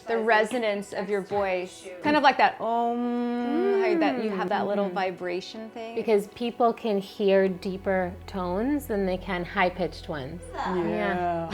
The resonance of your voice, kind of like that how that you have that little vibration thing. Because people can hear deeper tones than they can high-pitched ones. Yeah.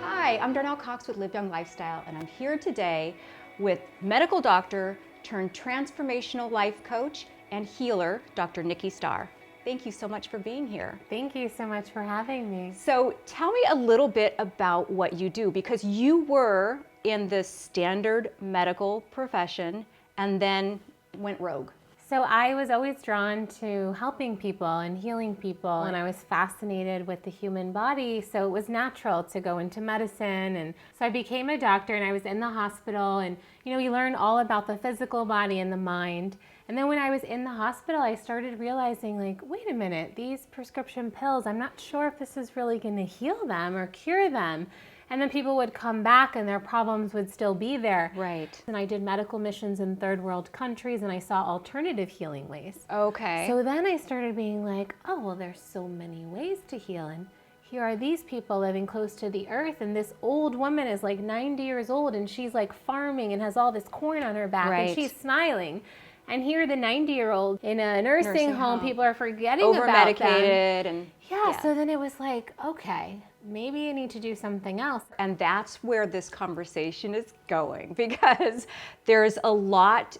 Hi, I'm Darnell Cox with Live Young Lifestyle, and I'm here today with medical doctor turned transformational life coach and healer, Dr. Nikki Starr. Thank you so much for being here. Thank you so much for having me. So tell me a little bit about what you do, because you were in the standard medical profession and then went rogue. So I was always drawn to helping people and healing people, and I was fascinated with the human body, so it was natural to go into medicine. And so I became a doctor, and I was in the hospital, and you learn all about the physical body and the mind. And then when I was in the hospital, I started realizing, like, wait a minute, these prescription pills, I'm not sure if this is really going to heal them or cure them. And then people would come back and their problems would still be there. Right. And I did medical missions in third world countries, and I saw alternative healing ways. Okay. So then I started being like, oh, well, there's so many ways to heal. And here are these people living close to the earth, and this old woman is like 90 years old, and she's like farming and has all this corn on her back, and she's smiling. And here, the 90-year-old in a nursing home, people are forgetting about them. Over-medicated. And yeah, so then it was like, okay, maybe I need to do something else. And that's where this conversation is going, because there's a lot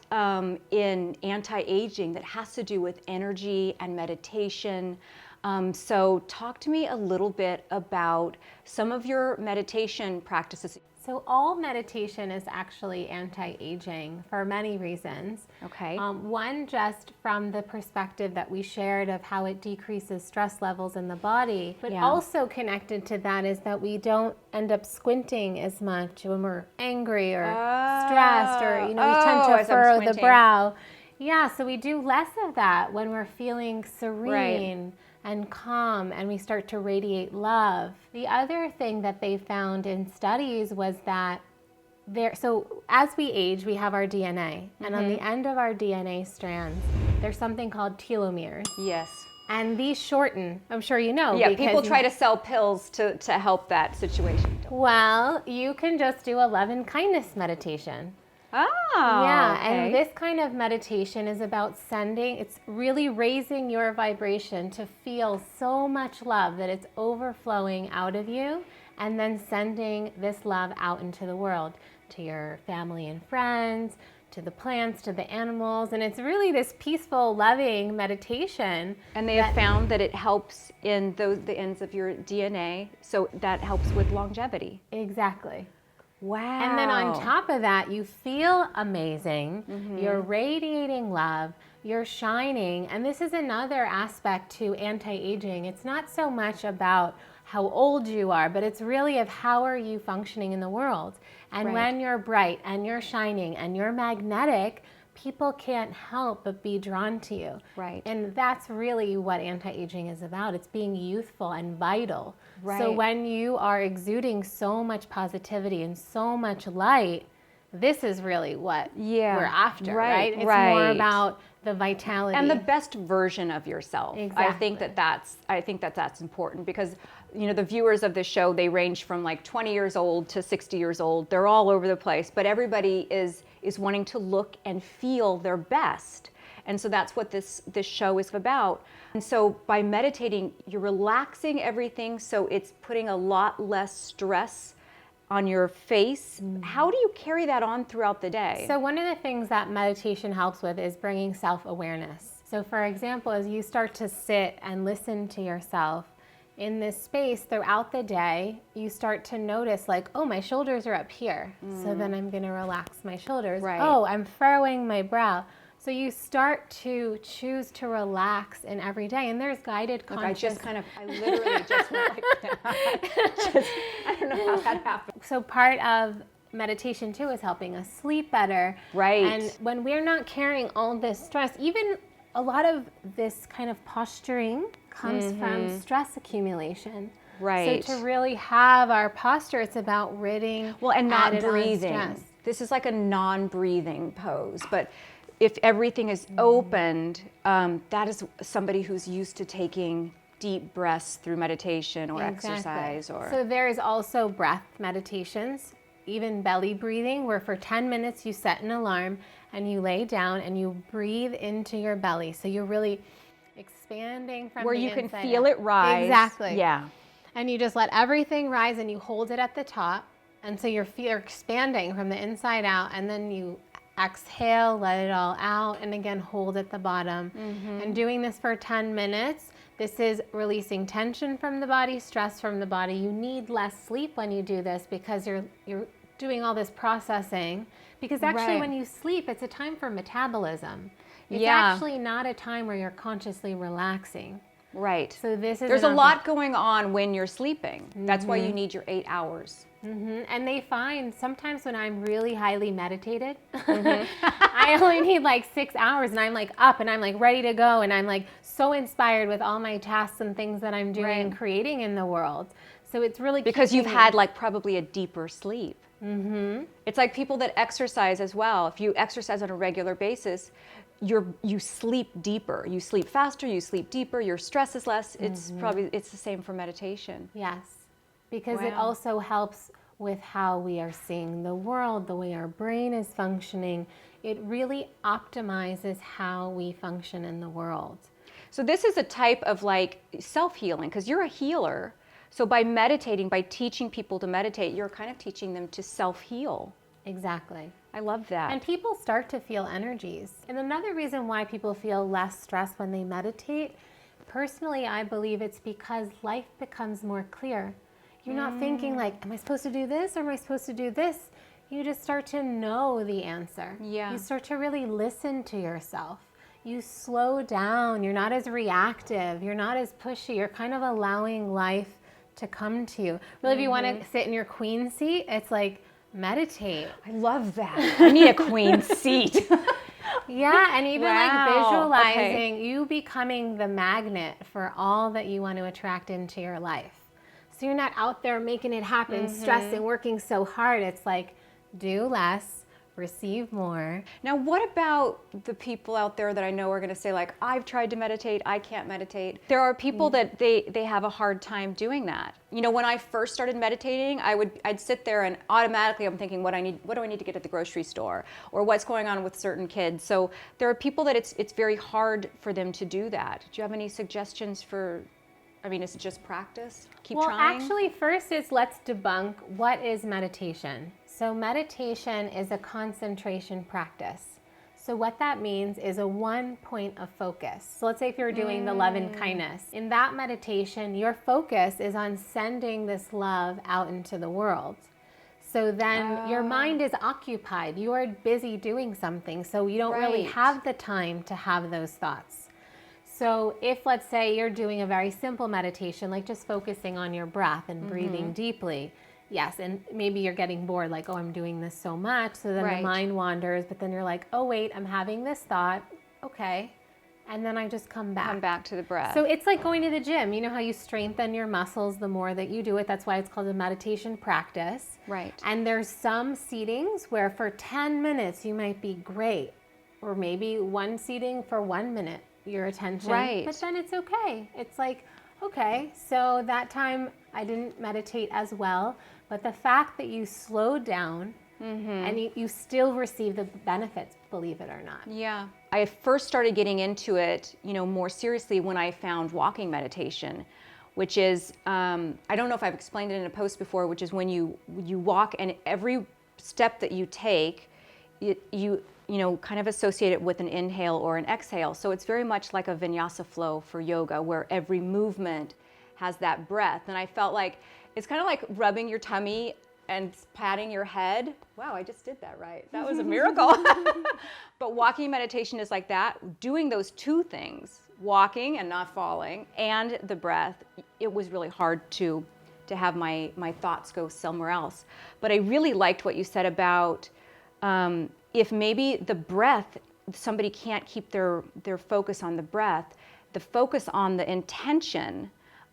in anti-aging that has to do with energy and meditation. So talk to me a little bit about some of your meditation practices. So all meditation is actually anti-aging for many reasons. Okay. One, just from the perspective that we shared of how it decreases stress levels in the body, but also connected to that is that we don't end up squinting as much when we're angry or stressed, or we tend to furrow the brow. Yeah, so we do less of that when we're feeling serene and calm, and we start to radiate love. The other thing that they found in studies was that so as we age, we have our DNA, and on the end of our DNA strands, there's something called telomeres. Yes. And these shorten, I'm sure you know. Yeah, people try to sell pills to help that situation. Well, you can just do a love and kindness meditation. Oh, yeah, and this kind of meditation is about it's really raising your vibration to feel so much love that it's overflowing out of you, and then sending this love out into the world, to your family and friends, to the plants, to the animals, and it's really this peaceful, loving meditation. And they have found that it helps in the ends of your DNA, so that helps with longevity. Exactly. Wow. And then on top of that, you feel amazing, you're radiating love, you're shining, and this is another aspect to anti-aging. It's not so much about how old you are, but it's really of how are you functioning in the world. And when you're bright and you're shining and you're magnetic, people can't help but be drawn to you. Right. And that's really what anti-aging is about. It's being youthful and vital. Right. So when you are exuding so much positivity and so much light, this is really what we're after, right? It's more about the vitality. And the best version of yourself. Exactly. I think that's important, because the viewers of this show, they range from like 20 years old to 60 years old. They're all over the place, but everybody is wanting to look and feel their best. And so that's what this show is about. And so by meditating, you're relaxing everything, so it's putting a lot less stress on your face. How do you carry that on throughout the day? So one of the things that meditation helps with is bringing self-awareness. So for example, as you start to sit and listen to yourself in this space throughout the day, you start to notice, like, oh, my shoulders are up here. So then I'm going to relax my shoulders. Right. Oh, I'm furrowing my brow. So you start to choose to relax in every day, and there's guided conscious. I literally just went like that. I don't know how that happened. So part of meditation too is helping us sleep better. Right. And when we're not carrying all this stress, even a lot of this kind of posturing comes from stress accumulation. Right. So to really have our posture, it's about ridding and not added on breathing. stress. This is like a non-breathing pose, but if everything is opened, that is somebody who's used to taking deep breaths through meditation or Exactly. exercise. Or So there is also breath meditations, even belly breathing, where for 10 minutes you set an alarm and you lay down and you breathe into your belly. So you're really expanding from where the you can inside feel out. it rise. Exactly. Yeah. And you just let everything rise and you hold it at the top. And so you're expanding from the inside out, and then you exhale, let it all out, and again, hold at the bottom. And doing this for 10 minutes, this is releasing tension from the body, stress from the body. You need less sleep when you do this because you're doing all this processing. Because actually, Right. when you sleep, it's a time for metabolism. It's Yeah. actually not a time where you're consciously relaxing. Right. So this is There's a lot going on when you're sleeping. That's why you need your 8 hours. And they find sometimes when I'm really highly meditated, I only need like 6 hours and I'm like up and I'm like ready to go and I'm like so inspired with all my tasks and things that I'm doing and creating in the world. So it's really Because you've keeping had like probably a deeper sleep. It's like people that exercise as well. If you exercise on a regular basis, you sleep deeper. You sleep faster, you sleep deeper, your stress is less. It's the same for meditation. Yes, because it Wow. also helps with how we are seeing the world, the way our brain is functioning. It really optimizes how we function in the world. So this is a type of like self-healing because you're a healer. So by meditating, by teaching people to meditate, you're kind of teaching them to self-heal. Exactly. I love that. And people start to feel energies. And another reason why people feel less stress when they meditate, personally, I believe it's because life becomes more clear. You're not thinking like, am I supposed to do this or am I supposed to do this? You just start to know the answer. Yeah. You start to really listen to yourself. You slow down. You're not as reactive. You're not as pushy. You're kind of allowing life to come to you. Really, if you want to sit in your queen seat, it's like, meditate. I love that. I need a queen seat. Yeah, and even like Wow. visualizing you becoming the magnet for all that you want to attract into your life. So you're not out there making it happen, stressing, working so hard. It's like, do less, receive more. Now, what about the people out there that I know are going to say like, I've tried to meditate, I can't meditate. There are people that they have a hard time doing that. You know, when I first started meditating, I'd sit there and automatically I'm thinking, what do I need to get at the grocery store, or what's going on with certain kids. So there are people that it's very hard for them to do that. Do you have any suggestions for? I mean, is it just practice? Keep Well, trying? actually, first is let's debunk what is meditation. So meditation is a concentration practice. So what that means is a one point of focus. So let's say if you're doing the love and kindness. In that meditation, your focus is on sending this love out into the world. So then your mind is occupied. You are busy doing something. So you don't really Right. have the time to have those thoughts. So if, let's say, you're doing a very simple meditation, like just focusing on your breath and breathing deeply, yes, and maybe you're getting bored, like, oh, I'm doing this so much, so then Right. the mind wanders, but then you're like, oh, wait, I'm having this thought, okay, and then I just come back. Come back to the breath. So it's like going to the gym. You know how you strengthen your muscles the more that you do it? That's why it's called a meditation practice. Right. And there's some seatings where for 10 minutes you might be great, or maybe one seating for 1 minute. Your attention, Right. but then it's okay. It's like, okay, so that time I didn't meditate as well, but the fact that you slowed down and you still receive the benefits, believe it or not. Yeah. I first started getting into it, you know, more seriously when I found walking meditation, which is, I don't know if I've explained it in a post before, which is when you walk and every step that you take, you know, kind of associate it with an inhale or an exhale. So it's very much like a vinyasa flow for yoga, where every movement has that breath. And I felt like it's kind of like rubbing your tummy and patting your head. Wow, I just did that right. That was a miracle. But walking meditation is like that, doing those two things, walking and not falling, and the breath. It was really hard to have my thoughts go somewhere else. But I really liked what you said about if maybe the breath, somebody can't keep their focus on the breath, the focus on the intention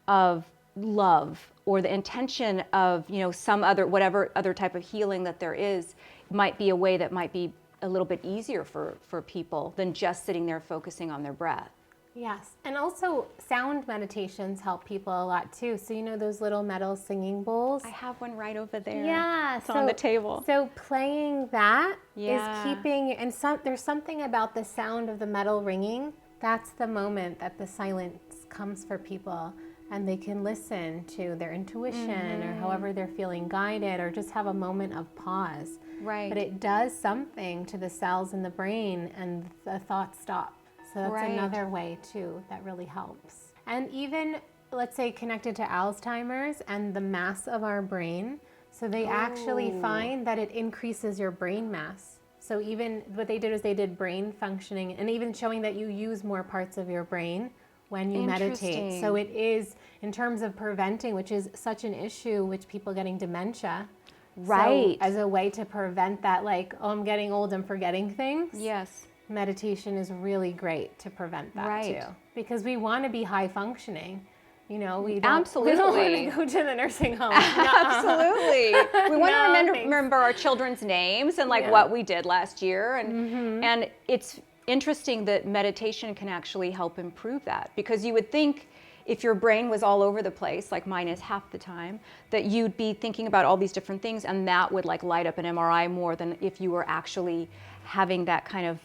of love or the intention of, you know, some other, whatever other type of healing that there is, might be a way that might be a little bit easier for people than just sitting there focusing on their breath. Yes. And also sound meditations help people a lot too. So, you know, those little metal singing bowls? I have one right over there. Yeah. It's on the table. So playing that is Yeah. keeping, and there's something about the sound of the metal ringing. That's the moment that the silence comes for people, and they can listen to their intuition or however they're feeling guided, or just have a moment of pause. Right. But it does something to the cells in the brain, and the thoughts stop. So that's Right. another way too that really helps. And even, let's say, connected to Alzheimer's and the mass of our brain. So they actually find that it increases your brain mass. So even what they did is they did brain functioning, and even showing that you use more parts of your brain when you meditate. So it is, in terms of preventing, which is such an issue with people getting dementia. Right. So as a way to prevent that, like, oh, I'm getting old, I'm forgetting things. Yes. Meditation is really great to prevent that too. Because we want to be high functioning. You know, we don't want to go to the nursing home. Absolutely. We want to remember our children's names and like what we did last year. And it's interesting that meditation can actually help improve that, because you would think if your brain was all over the place, like mine is half the time, that you'd be thinking about all these different things, and that would like light up an MRI more than if you were actually having that kind of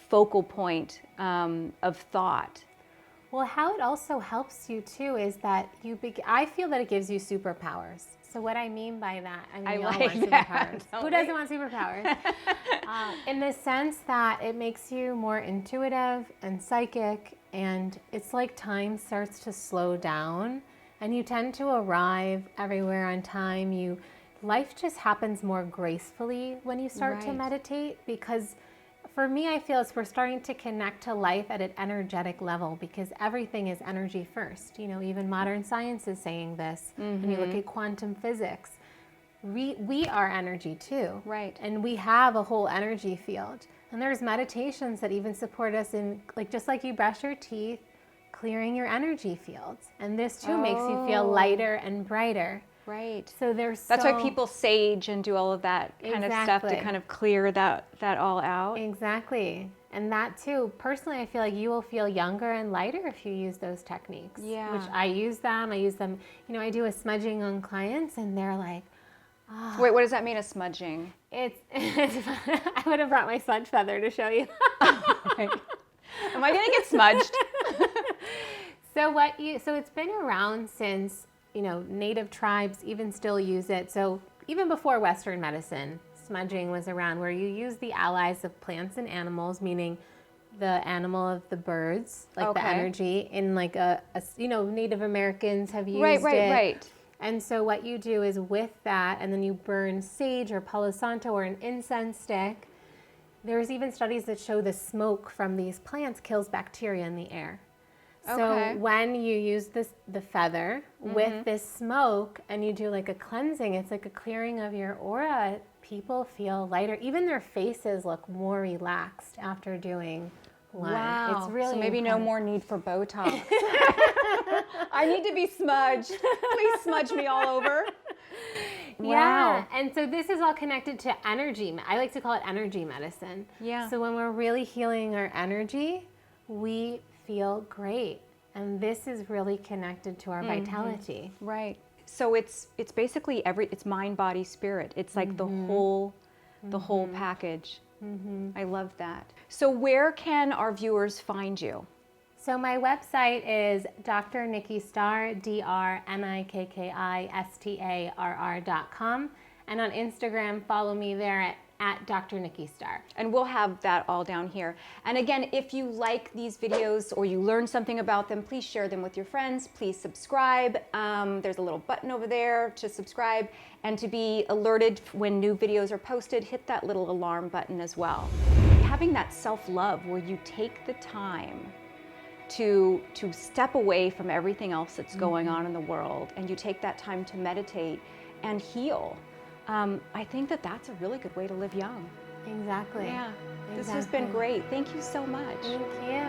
focal point of thought. Well, how it also helps you too is that I feel that it gives you superpowers. So what I mean by that, I mean, we all want superpowers. Who doesn't want superpowers? In the sense that it makes you more intuitive and psychic, and it's like time starts to slow down, and you tend to arrive everywhere on time. Life just happens more gracefully when you start to meditate, because for me, I feel we're starting to connect to life at an energetic level, because everything is energy first. You know, even modern science is saying this. When you look at quantum physics, we are energy too. Right. And we have a whole energy field. And there's meditations that even support us in, like, just like you brush your teeth, clearing your energy fields. And this too makes you feel lighter and brighter. Right. So that's why people sage and do all of that kind of stuff to kind of clear that all out. Exactly. And that too, personally, I feel like you will feel younger and lighter if you use those techniques. Yeah. Which I use them, you know, I do a smudging on clients, and they're like, oh. Wait, what does that mean, a smudging? It's I would have brought my smudge feather to show you. Am I going to get smudged? So it's been around since, you know, native tribes even still use it. So even before Western medicine, smudging was around, where you use the allies of plants and animals, meaning the animal of the birds, like the energy, in like you know, Native Americans have used it. Right. And so what you do is with that, and then you burn sage or Palo Santo or an incense stick. There's even studies that show the smoke from these plants kills bacteria in the air. So when you use the feather with this smoke and you do like a cleansing, it's like a clearing of your aura. People feel lighter. Even their faces look more relaxed after doing one. Wow. It's really so maybe no more need for Botox. I need to be smudged. Please smudge me all over. Yeah. And so this is all connected to energy. I like to call it energy medicine. Yeah. So when we're really healing our energy, we feel great. And this is really connected to our vitality. Right. So it's basically it's mind, body, spirit. It's like the whole package. I love that. So where can our viewers find you? So my website is Dr. Nikki Starr, DrNikkistarr.com. And on Instagram, follow me there at Dr. Nikki Starr. And we'll have that all down here. And again, if you like these videos or you learn something about them, please share them with your friends. Please subscribe. There's a little button over there to subscribe. And to be alerted when new videos are posted, hit that little alarm button as well. Having that self-love where you take the time to step away from everything else that's going on in the world, and you take that time to meditate and heal. I think that's a really good way to live young. Exactly. Yeah. This has been great. Thank you so much. Thank you.